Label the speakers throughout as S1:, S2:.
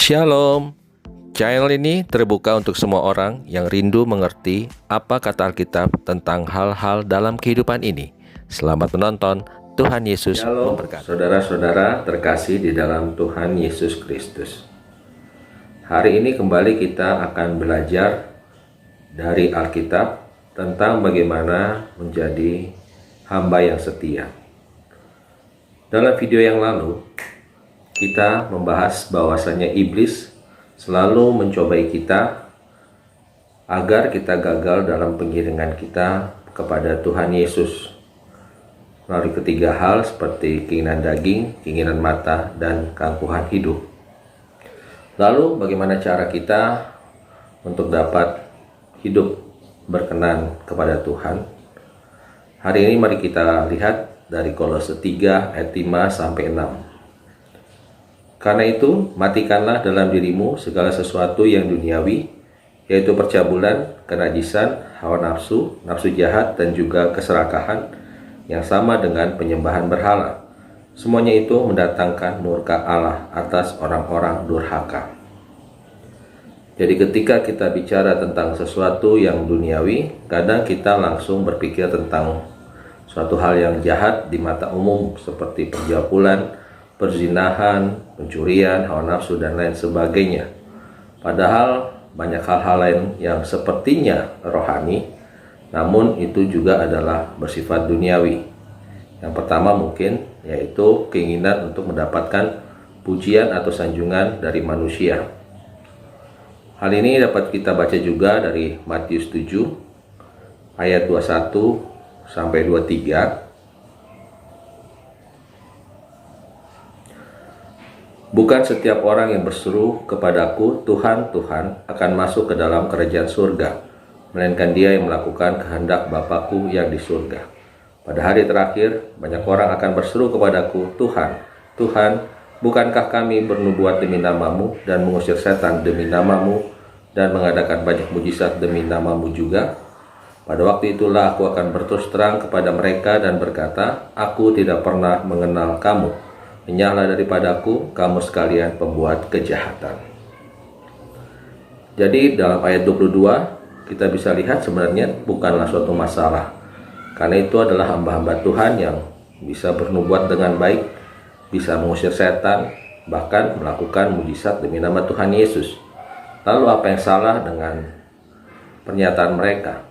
S1: Shalom. Channel ini terbuka untuk semua orang yang rindu mengerti apa kata Alkitab tentang hal-hal dalam kehidupan ini. Selamat menonton. Tuhan Yesus memberkati. Saudara-saudara terkasih di dalam Tuhan Yesus Kristus. Hari ini kembali kita akan belajar dari Alkitab tentang bagaimana menjadi hamba yang setia. Dalam video yang lalu, kita membahas bahwasanya iblis selalu mencobai kita agar kita gagal dalam pengiringan kita kepada Tuhan Yesus melalui ketiga hal seperti keinginan daging, keinginan mata, dan keangkuhan hidup. Lalu bagaimana cara kita untuk dapat hidup berkenan kepada Tuhan? Hari ini mari kita lihat dari Kolose 3 ayat 5 sampai 6. Karena itu, matikanlah dalam dirimu segala sesuatu yang duniawi, yaitu percabulan, kenajisan, hawa nafsu, nafsu jahat, dan juga keserakahan, yang sama dengan penyembahan berhala. Semuanya itu mendatangkan murka Allah atas orang-orang durhaka. Jadi ketika kita bicara tentang sesuatu yang duniawi, kadang kita langsung berpikir tentang suatu hal yang jahat di mata umum seperti pencabulan, perzinahan, pencurian, hawa nafsu, dan lain sebagainya. Padahal banyak hal-hal lain yang sepertinya rohani, namun itu juga adalah bersifat duniawi. Yang pertama mungkin yaitu keinginan untuk mendapatkan pujian atau sanjungan dari manusia. Hal ini dapat kita baca juga dari Matius 7 ayat 21 sampai 23. Bukan setiap orang yang berseru kepadaku, Tuhan, Tuhan, akan masuk ke dalam kerajaan surga, melainkan dia yang melakukan kehendak Bapa-Ku yang di surga. Pada hari terakhir, banyak orang akan berseru kepadaku, Tuhan, Tuhan, bukankah kami bernubuat demi namamu dan mengusir setan demi namamu dan mengadakan banyak mujizat demi namamu juga? Pada waktu itulah aku akan berterus terang kepada mereka dan berkata, aku tidak pernah mengenal kamu. Menyahlah daripadaku, kamu sekalian pembuat kejahatan. Jadi dalam ayat 22 kita bisa lihat sebenarnya bukanlah suatu masalah, karena itu adalah hamba-hamba Tuhan yang bisa bernubuat dengan baik, bisa mengusir setan, bahkan melakukan mujizat demi nama Tuhan Yesus. Lalu apa yang salah dengan pernyataan mereka?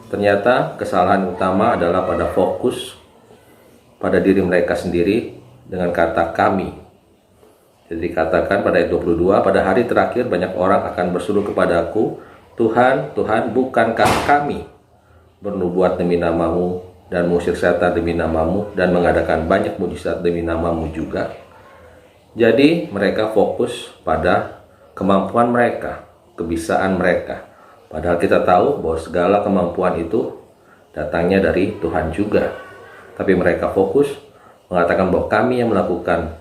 S1: Ternyata kesalahan utama adalah pada fokus pada diri mereka sendiri dengan kata kami. Jadi dikatakan pada ayat 22, pada hari terakhir banyak orang akan berseru kepadaku, Tuhan, Tuhan, bukankah kami bernubuat demi namamu dan mengusir setan demi namamu dan mengadakan banyak mujizat demi namamu juga? Jadi mereka fokus pada kemampuan mereka, kebisaan mereka. Padahal kita tahu bahwa segala kemampuan itu datangnya dari Tuhan juga. Tapi mereka fokus mengatakan bahwa kami yang melakukan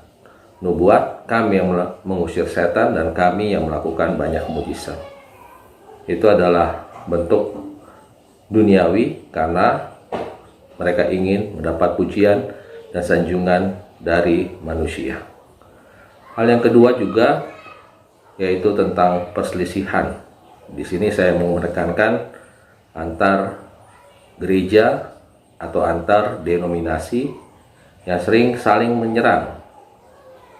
S1: nubuat, kami yang mengusir setan, dan kami yang melakukan banyak mujizat. Itu adalah bentuk duniawi karena mereka ingin mendapat pujian dan sanjungan dari manusia. Hal yang kedua juga yaitu tentang perselisihan. Di sini saya mau menekankan antar gereja atau antar denominasi yang sering saling menyerang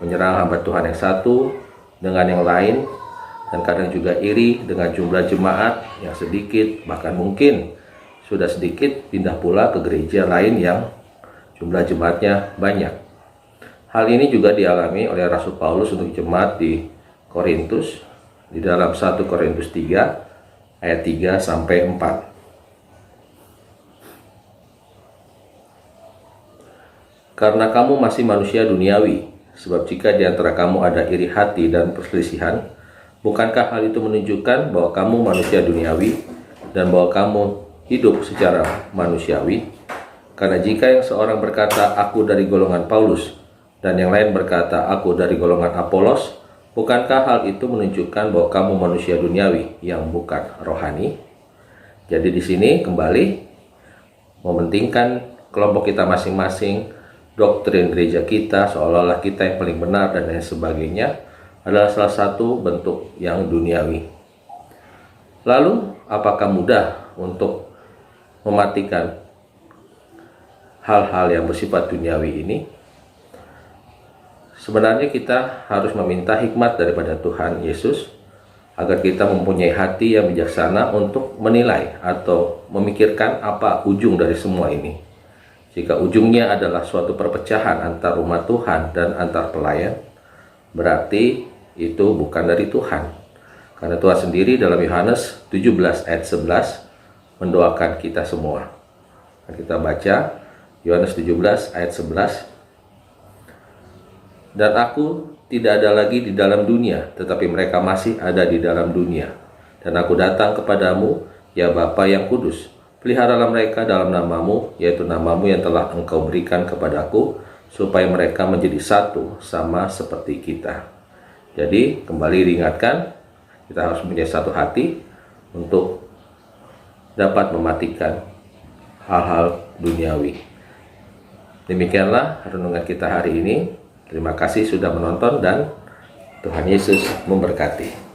S1: hamba Tuhan yang satu dengan yang lain, dan kadang juga iri dengan jumlah jemaat yang sedikit, bahkan mungkin sudah sedikit pindah pula ke gereja lain yang jumlah jemaatnya banyak. Hal ini juga dialami oleh Rasul Paulus untuk jemaat di Korintus di dalam 1 Korintus 3 ayat 3 sampai 4. Karena kamu masih manusia duniawi, sebab jika di antara kamu ada iri hati dan perselisihan, bukankah hal itu menunjukkan bahwa kamu manusia duniawi dan bahwa kamu hidup secara manusiawi? Karena jika yang seorang berkata, aku dari golongan Paulus, dan yang lain berkata, aku dari golongan Apolos, bukankah hal itu menunjukkan bahwa kamu manusia duniawi yang bukan rohani? Jadi di sini kembali mementingkan kelompok kita masing-masing, doktrin gereja kita seolah-olah kita yang paling benar dan lain sebagainya, adalah salah satu bentuk yang duniawi. Lalu, apakah mudah untuk mematikan hal-hal yang bersifat duniawi ini? Sebenarnya kita harus meminta hikmat daripada Tuhan Yesus agar kita mempunyai hati yang bijaksana untuk menilai atau memikirkan apa ujung dari semua ini. Jika ujungnya adalah suatu perpecahan antar umat Tuhan dan antar pelayan, berarti itu bukan dari Tuhan. Karena Tuhan sendiri dalam Yohanes 17 ayat 11 mendoakan kita semua. Kita baca Yohanes 17 ayat 11. Dan aku tidak ada lagi di dalam dunia, tetapi mereka masih ada di dalam dunia. Dan aku datang kepadamu, ya Bapa yang kudus. Peliharalah mereka dalam namamu, yaitu namamu yang telah engkau berikan kepadaku, supaya mereka menjadi satu sama seperti kita. Jadi kembali diingatkan, kita harus punya satu hati untuk dapat mematikan hal-hal duniawi. Demikianlah renungan kita hari ini. Terima kasih sudah menonton dan Tuhan Yesus memberkati.